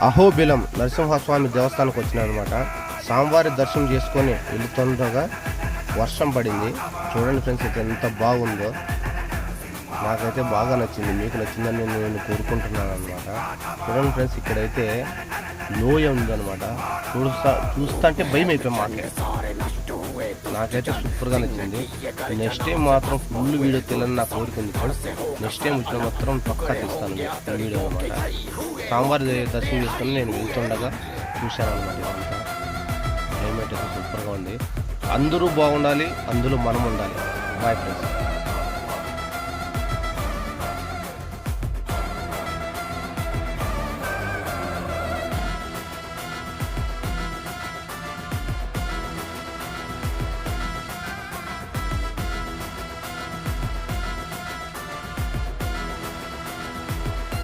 అహోబిలం నరసింహస్వామి దేవస్థానానికి వచ్చినారనమాట. స్వామివారి దర్శనం చేసుకొని వెళుతుండగా వర్షం పడింది. చూడండి ఫ్రెండ్స్, అయితే ఎంత బాగుందో. నాకైతే బాగా నచ్చింది, మీకు నచ్చిందని నేను కోరుకుంటున్నాను అనమాట. చూడండి ఫ్రెండ్స్, ఇక్కడైతే లోయ ఉందన్నమాట. చూస్తా అంటే భయం అయిపోయాం మాకే. నాకైతే సూపర్గా నచ్చింది. నెక్స్ట్ టైం మాత్రం ఫుల్ వీడియో తీయాలని నా కోరిక ఉంది ఫ్రెండ్స్. నెక్స్ట్ టైం వచ్చిన మాత్రం పక్కా తీస్తాను వీడియో అనమాట. స్వామివారి దర్శనం చేసుకొని నేను వెళ్తుండగా చూశాను అనమాట. ఇదంతా క్లైమేట్ అయితే సూపర్గా ఉంది. అందరూ బాగుండాలి, అందులో మనం ఉండాలి. Bye friends.